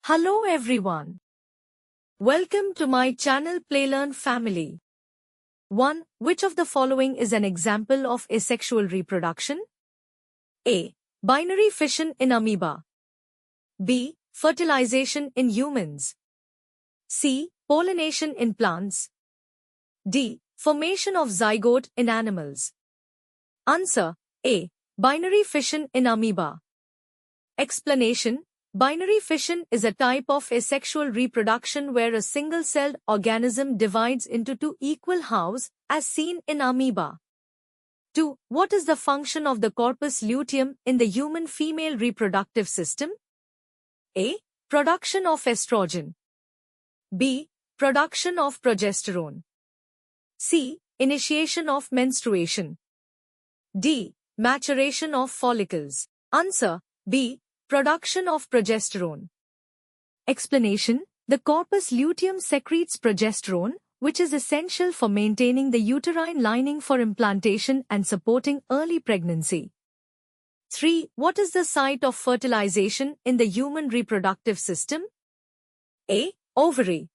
Hello everyone. Welcome to my channel PlayLearn family. 1. Which of the following is an example of asexual reproduction? A. Binary fission in amoeba. B. Fertilization in humans. C. Pollination in plants. D. Formation of zygote in animals. Answer. A. Binary fission in amoeba. Explanation. Binary fission is a type of asexual reproduction where a single-celled organism divides into two equal halves, as seen in amoeba. 2. What is the function of the corpus luteum in the human female reproductive system? A. Production of estrogen. B. Production of progesterone. C. Initiation of menstruation. D. Maturation of follicles. Answer. B. Production of progesterone. Explanation. The corpus luteum secretes progesterone, which is essential for maintaining the uterine lining for implantation and supporting early pregnancy. 3. What is the site of fertilization in the human reproductive system? A. Ovary.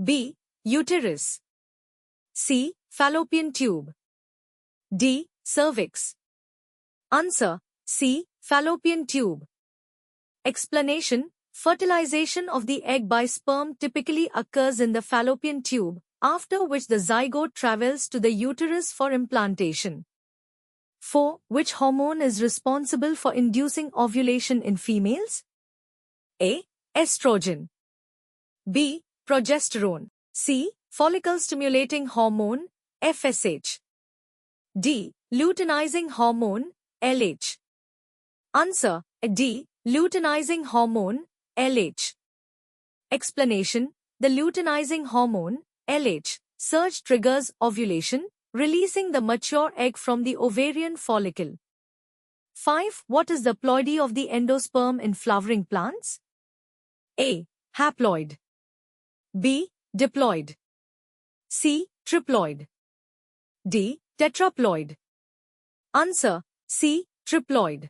B. Uterus. C. Fallopian tube. D. Cervix. Answer. C. Fallopian tube. Explanation. Fertilization of the egg by sperm typically occurs in the fallopian tube, after which the zygote travels to the uterus for implantation. 4. Which hormone is responsible for inducing ovulation in females? A. Estrogen. B. Progesterone. C. Follicle-stimulating hormone, FSH. D. Luteinizing hormone, LH. Answer. D. Luteinizing hormone, LH. Explanation. The luteinizing hormone, LH, surge triggers ovulation, releasing the mature egg from the ovarian follicle. 5. What is the ploidy of the endosperm in flowering plants? A. Haploid. B. Diploid. C. Triploid. D. Tetraploid. Answer. C. Triploid.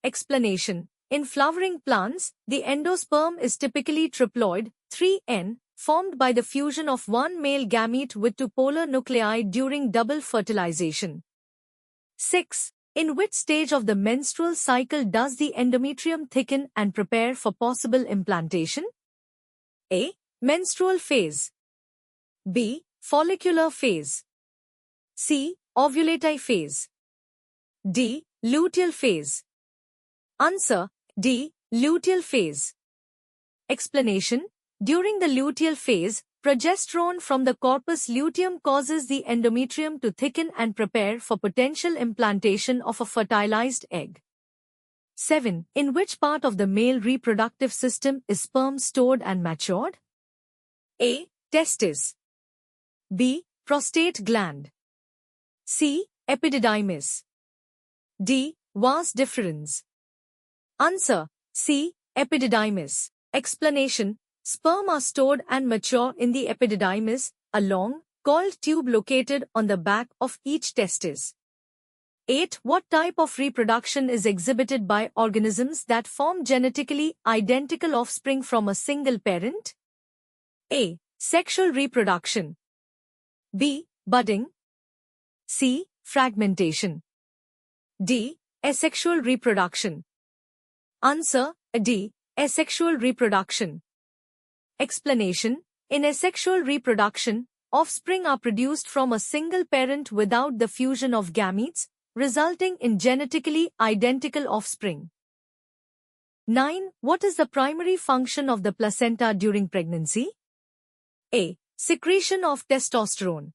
Explanation. In flowering plants, the endosperm is typically triploid, 3N, formed by the fusion of one male gamete with two polar nuclei during double fertilization. 6. In which stage of the menstrual cycle does the endometrium thicken and prepare for possible implantation? A. Menstrual phase. B. Follicular phase. C. Ovulatory phase. D. Luteal phase. Answer. D. Luteal phase. Explanation. During the luteal phase, progesterone from the corpus luteum causes the endometrium to thicken and prepare for potential implantation of a fertilized egg. 7. In which part of the male reproductive system is sperm stored and matured? A. Testis. B. Prostate gland. C. Epididymis. D. Vas deferens. Answer. C. Epididymis. Explanation. Sperm are stored and mature in the epididymis, a long, coiled tube located on the back of each testis. 8. What type of reproduction is exhibited by organisms that form genetically identical offspring from a single parent? A. Sexual reproduction. B. Budding. C. Fragmentation. D. Asexual reproduction. Answer. D. Asexual reproduction. Explanation. In asexual reproduction, offspring are produced from a single parent without the fusion of gametes, resulting in genetically identical offspring. 9. What is the primary function of the placenta during pregnancy? A. Secretion of testosterone.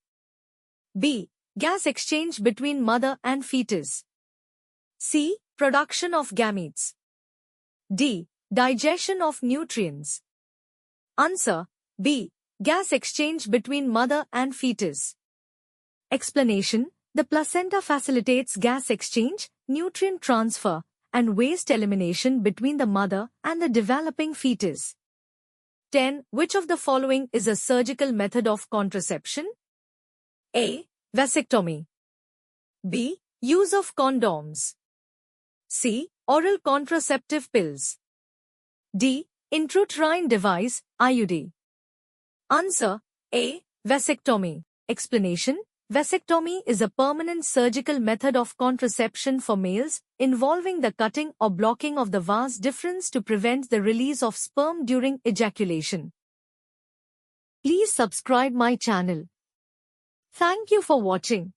B. Gas exchange between mother and fetus. C. Production of gametes. D. Digestion of nutrients. Answer. B. Gas exchange between mother and fetus. Explanation. The placenta facilitates gas exchange, nutrient transfer, and waste elimination between the mother and the developing fetus. 10. Which of the following is a surgical method of contraception? A. Vasectomy. B. Use of condoms. C. Oral contraceptive pills. D. intrauterine device, IUD? Answer A. Vasectomy. Explanation: vasectomy is a permanent surgical method of contraception for males, involving the cutting or blocking of the vas deferens to prevent the release of sperm during ejaculation. Please subscribe my channel. Thank you for watching.